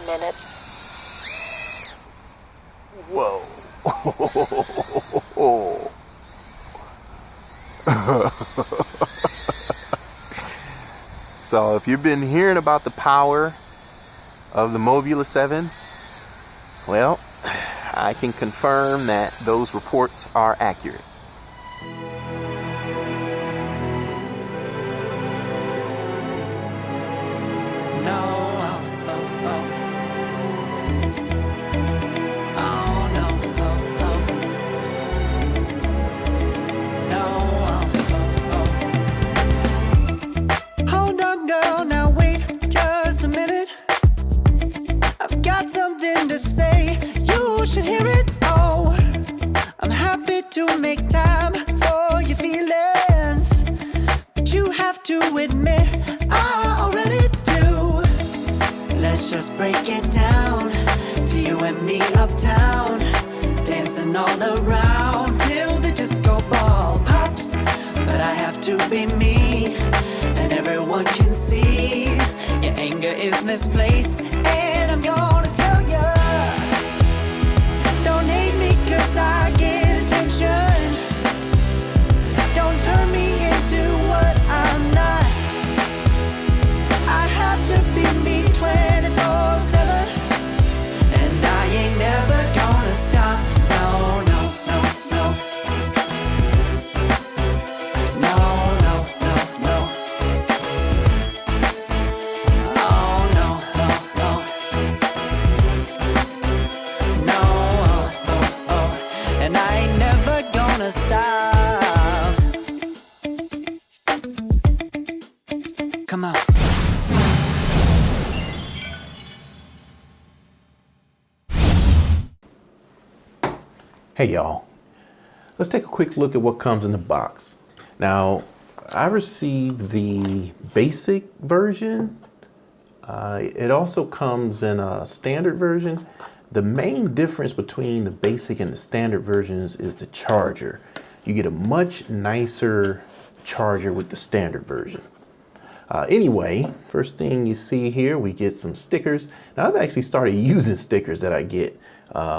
minutes. Whoa. So if you've been hearing about the power of the Mobula7, well, I can confirm that those reports are accurate. Hold on, girl, now wait just a minute. I've got something to say, you should hear it. Oh, I'm happy to make time for your feelings, but you have to admit I already do. Let's just break it down to you and me uptown, dancing all around till the disco ball pops. But I have to be me, and everyone can see your anger is misplaced. And I'm gonna tell ya, don't hate me 'cause I get attention. Don't turn me into what I'm not. I have to be me 24/7, and I ain't never gonna stop. No, no, no, no. No, no, no, no. Oh, no, no, no. No, oh, oh, oh. And I ain't never gonna stop. Come on. Hey y'all, let's take a quick look at what comes in the box. Now, I received the basic version. It also comes in a standard version. The main difference between the basic and the standard versions is the charger. You get a much nicer charger with the standard version. Anyway, first thing you see here, we get some stickers. Now I've actually started using stickers that I get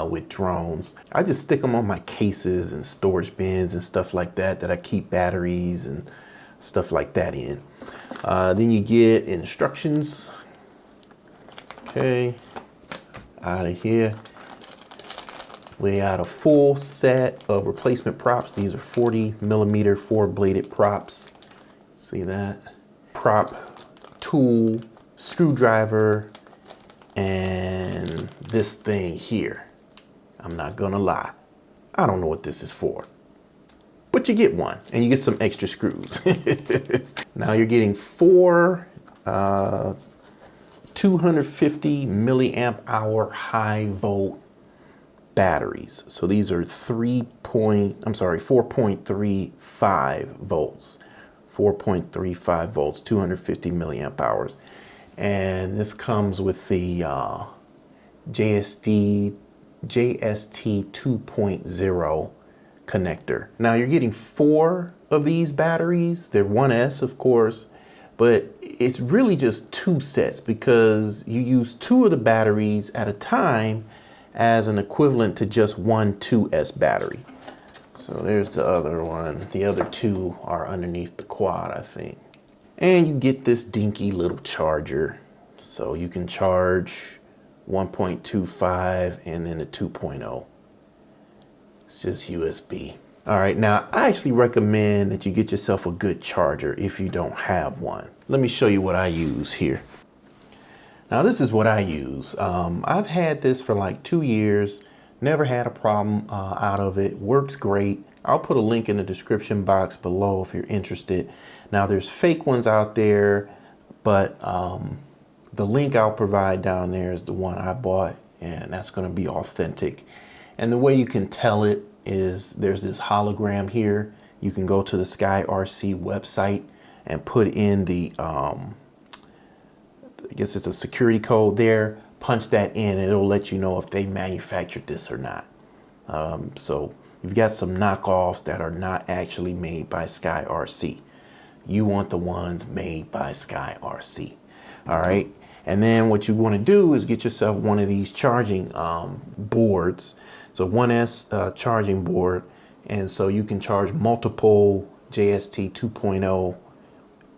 with drones. I just stick them on my cases and storage bins and stuff like that I keep batteries and stuff like that in. Then you get instructions. Okay, out of here. We got a full set of replacement props. These are 40mm 4-bladed props. See that? Prop, tool, screwdriver, and this thing here. I'm not gonna lie, I don't know what this is for, but you get one and you get some extra screws. Now you're getting 4 250 milliamp hour high volt batteries. So these are 4.35 volts. 4.35 volts, 250 milliamp hours. And this comes with the JST 2.0 connector. Now you're getting 4 of these batteries. They're 1S, of course, but it's really just 2 sets because you use 2 of the batteries at a time as an equivalent to just one 2S battery. So there's the other one. The other 2 are underneath the quad, I think. And you get this dinky little charger. So you can charge 1.25 and then the 2.0. It's just USB. All right, now I actually recommend that you get yourself a good charger if you don't have one. Let me show you what I use here. Now this is what I use. I've had this for like 2 years. Never had a problem out of it. Works great. I'll put a link in the description box below if you're interested. Now there's fake ones out there, but the link I'll provide down there is the one I bought, and that's going to be authentic. And the way you can tell it is there's this hologram here. You can go to the SkyRC website and put in the, I guess it's a security code there. Punch that in and it'll let you know if they manufactured this or not. So you've got some knockoffs that are not actually made by SkyRC. You want the ones made by SkyRC. All right. And then what you want to do is get yourself one of these charging boards. So 1S charging board. And so you can charge multiple JST 2.0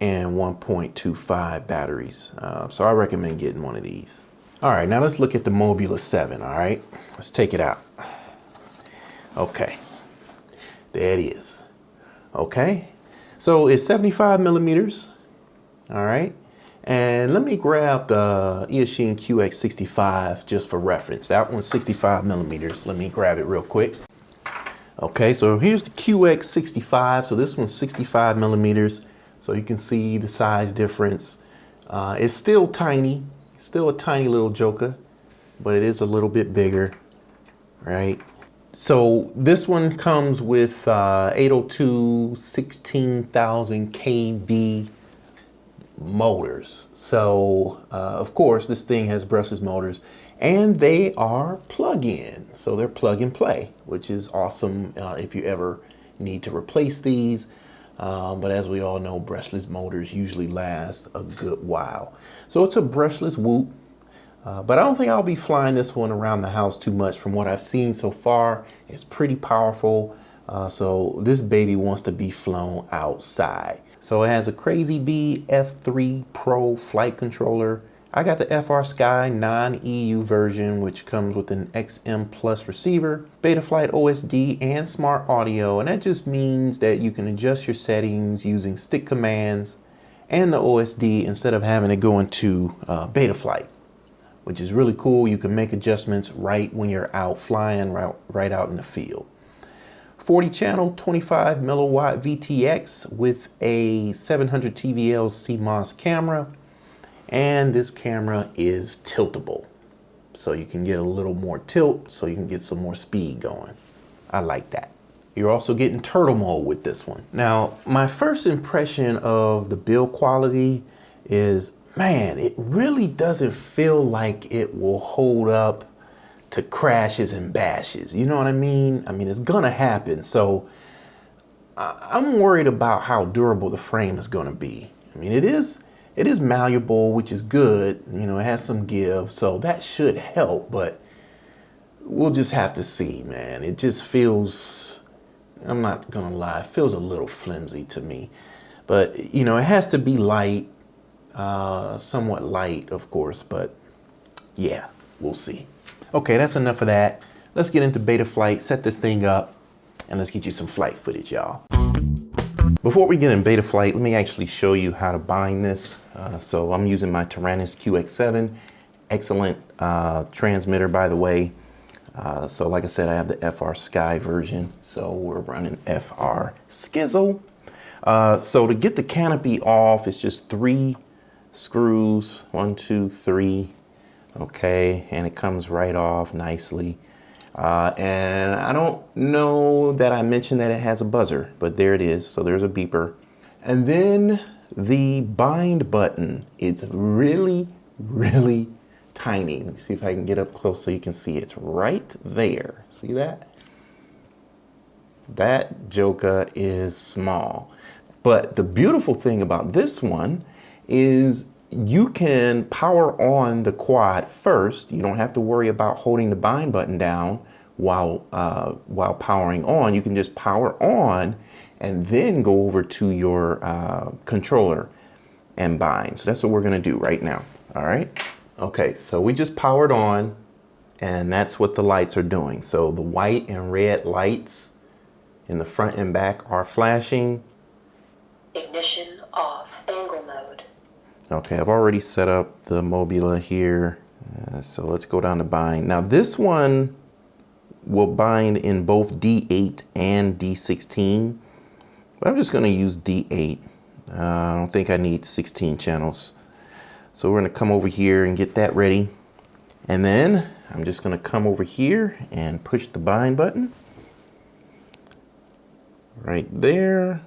and 1.25 batteries. So I recommend getting one of these. All right, now let's look at the Mobula7, all right? Let's take it out. Okay, there it is. Okay, so it's 75 millimeters, all right? And let me grab the Eachine QX65 just for reference. That one's 65 millimeters. Let me grab it real quick. Okay, so here's the QX65. So this one's 65 millimeters. So you can see the size difference. It's still tiny, still a tiny little joker, but it is a little bit bigger, right? So this one comes with 802 16,000 kV motors. So of course this thing has brushless motors, and they are plug-in. So they're plug and play, which is awesome if you ever need to replace these. But as we all know, brushless motors usually last a good while. So it's a brushless Whoop, but I don't think I'll be flying this one around the house too much. From what I've seen so far, it's pretty powerful. So this baby wants to be flown outside. So it has a Crazy Bee F3 Pro flight controller. I got the FR Sky non-EU version, which comes with an XM Plus receiver, Betaflight OSD, and smart audio. And that just means that you can adjust your settings using stick commands and the OSD instead of having to go into Betaflight, which is really cool. You can make adjustments right when you're out flying, right out in the field. 40 channel, 25 milliwatt VTX with a 700 TVL CMOS camera. And this camera is tiltable. So you can get a little more tilt, so you can get some more speed going. I like that. You're also getting turtle mode with this one. Now, my first impression of the build quality is, man, it really doesn't feel like it will hold up to crashes and bashes. You know what I mean? I mean, it's gonna happen. So I'm worried about how durable the frame is gonna be. I mean, it is malleable, which is good. You know, it has some give, so that should help, but we'll just have to see, man. It just feels, I'm not gonna lie, it feels a little flimsy to me. But, you know, it has to be light, somewhat light, of course, but yeah, we'll see. Okay, that's enough of that. Let's get into Betaflight, set this thing up, and let's get you some flight footage, y'all. Before we get in Betaflight, let me actually show you how to bind this. So I'm using my Taranis QX7, excellent transmitter, by the way. So like I said, I have the FR Sky version, so we're running FR Skizzle. So to get the canopy off, it's just 3 screws, 1, 2, 3. Okay, and it comes right off nicely. And I don't know that I mentioned that it has a buzzer, but there it is. So there's a beeper. And then the bind button, it's really, really tiny. Let me see if I can get up close so you can see. It's right there. See that? That joker is small. But the beautiful thing about this one is you can power on the quad first. You don't have to worry about holding the bind button down while powering on. You can just power on and then go over to your controller and bind. So that's what we're gonna do right now, all right? Okay, so we just powered on, and that's what the lights are doing. So the white and red lights in the front and back are flashing. Ignition off, angle mode. Okay, I've already set up the Mobula here. So let's go down to bind. Now this one will bind in both D8 and D16, but I'm just gonna use D8. I don't think I need 16 channels. So we're gonna come over here and get that ready. And then I'm just gonna come over here and push the bind button. Right there.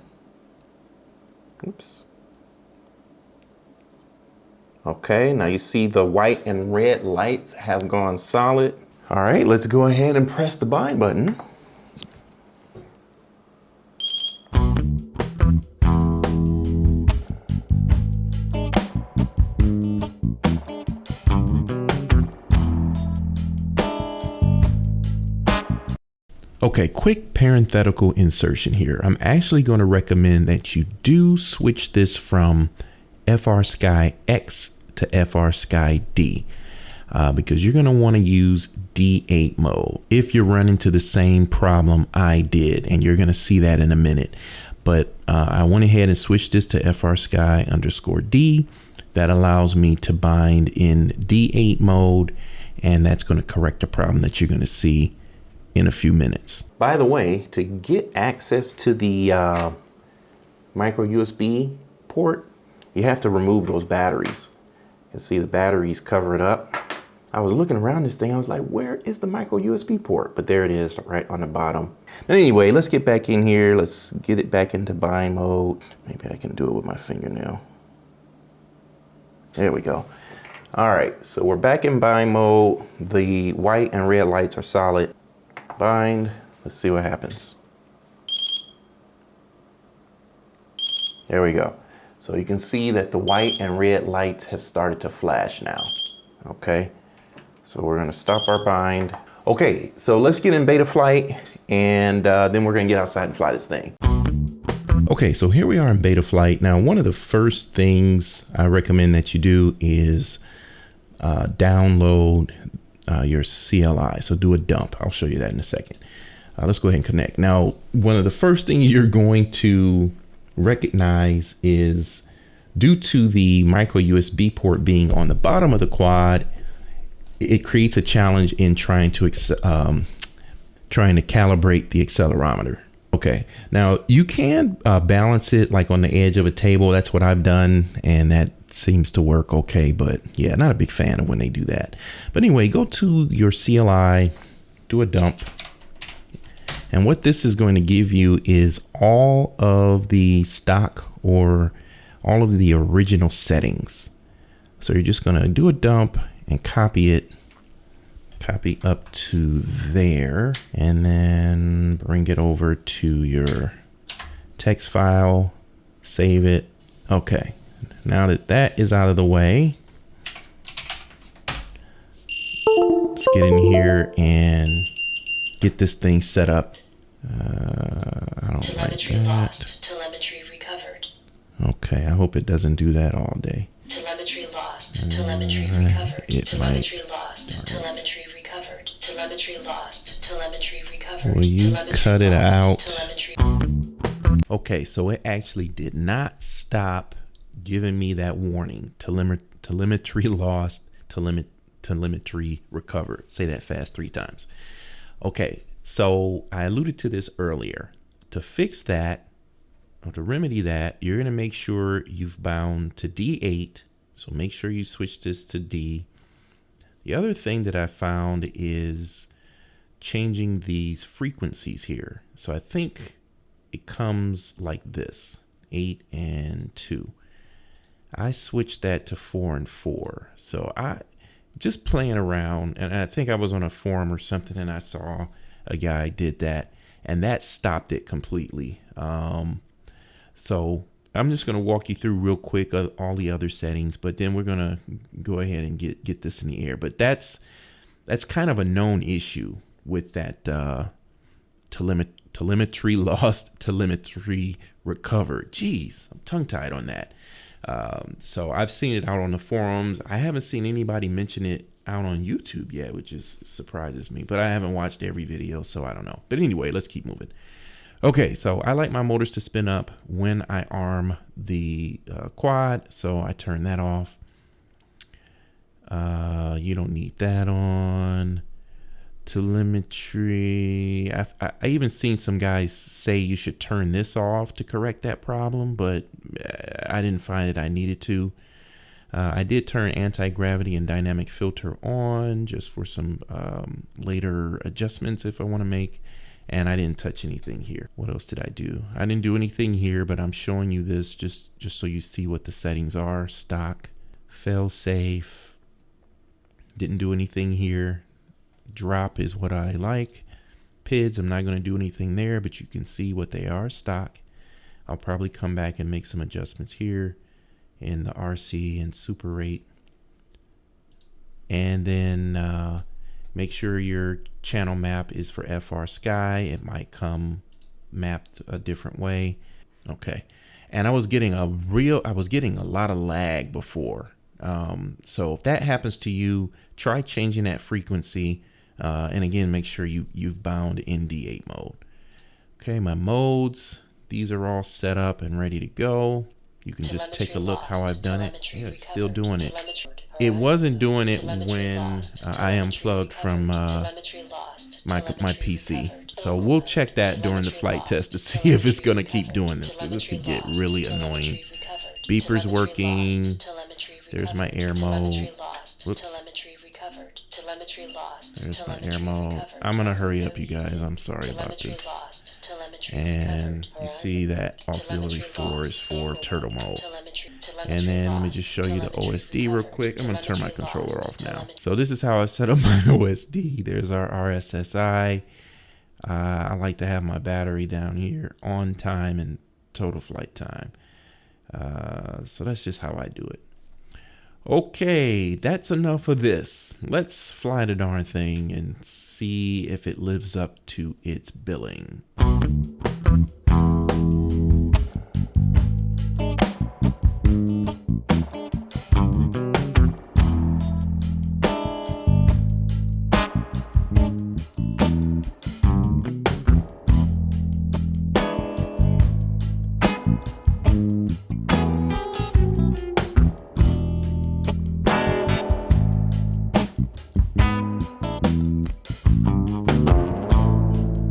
Oops. Okay, now you see the white and red lights have gone solid. All right, let's go ahead and press the bind button. Okay, quick parenthetical insertion here. I'm actually going to recommend that you do switch this from FrSky X to FrSky D because you're going to want to use D8 mode if you run into the same problem I did, and you're going to see that in a minute. But I went ahead and switched this to FrSky_D. That allows me to bind in D8 mode, and that's going to correct the problem that you're going to see in a few minutes. By the way, to get access to the micro USB port, you have to remove those batteries. You can see the batteries cover it up. I was looking around this thing, I was like, where is the micro USB port? But there it is, right on the bottom. But anyway, let's get back in here. Let's get it back into bind mode. Maybe I can do it with my fingernail. There we go. All right, so we're back in bind mode. The white and red lights are solid. Bind, let's see what happens. There we go. So you can see that the white and red lights have started to flash now. Okay, so we're gonna stop our bind. Okay, so let's get in Betaflight, and then we're gonna get outside and fly this thing. Okay, so here we are in Betaflight. Now, one of the first things I recommend that you do is download your CLI. So do a dump. I'll show you that in a second. Let's go ahead and connect. Now, one of the first things you're going to recognize is due to the micro USB port being on the bottom of the quad, it creates a challenge in trying to calibrate the accelerometer. Okay, now you can balance it like on the edge of a table. That's what I've done, and that seems to work okay, but yeah, not a big fan of when they do that. But anyway, go to your CLI, do a dump, and what this is going to give you is all of the stock or all of the original settings. So you're just going to do a dump and copy it. Copy up to there, and then bring it over to your text file, save it. Okay, now that that is out of the way, let's get in here and get this thing set up. I don't Telemetry like that. lost. Telemetry recovered. Okay, I hope it doesn't do that all day. Telemetry lost. Telemetry recovered. It Telemetry might. lost. Telemetry recovered. Telemetry lost. Telemetry recovered. Will you Telemetry cut it lost. out? Telemetry. Okay, so it actually did not stop giving me that warning. Telemetry lost, telemetry recovered. Say that fast 3 times. Okay, so I alluded to this earlier. To fix that, or to remedy that, you're going to make sure you've bound to D8. So make sure you switch this to D. The other thing that I found is changing these frequencies here. So I think it comes like this, 8 and 2. I switched that to 4 and 4. So I just playing around, and I think I was on a forum or something, and I saw a guy did that, and that stopped it completely. So I'm just going to walk you through real quick all the other settings, but then we're going to go ahead and get this in the air. But that's kind of a known issue with that telemetry lost, telemetry recovered. Jeez, I'm tongue-tied on that. So I've seen it out on the forums. I haven't seen anybody mention it out on YouTube yet, which surprises me. But I haven't watched every video, so I don't know. But anyway, let's keep moving. Okay, so I like my motors to spin up when I arm the quad, so I turn that off. You don't need that on. Telemetry. I even seen some guys say you should turn this off to correct that problem, but I didn't find that I needed to. I did turn anti-gravity and dynamic filter on just for some later adjustments if I want to make. And I didn't touch anything here. What else did I do? I didn't do anything here, but I'm showing you this just so you see what the settings are. Stock, fail safe. Didn't do anything here. Drop is what I like. PIDs, I'm not going to do anything there, but you can see what they are. Stock. I'll probably come back and make some adjustments here in the RC and super rate. And then Make sure your channel map is for FR Sky. It might come mapped a different way. Okay. And I was getting a lot of lag before. So if that happens to you, try changing that frequency. And again, make sure you've bound in D8 mode. Okay, my modes, these are all set up and ready to go. You can just take a look how I've done it. Yeah, it's still doing it. It wasn't doing it when I unplugged from my PC. So we'll check that during the flight test to see if it's going to keep doing this, because this could get really annoying. Beeper's working. There's my air mode. Whoops. There's my air mode. I'm going to hurry up, you guys. I'm sorry about this. And you see that auxiliary 4 is for turtle mode. And then let me just show you the OSD real quick. I'm going to turn my controller off now. So this is how I set up my OSD. There's our RSSI. I like to have my battery down here, on time and total flight time. So that's just how I do it. Okay, that's enough of this. Let's fly the darn thing and see if it lives up to its billing.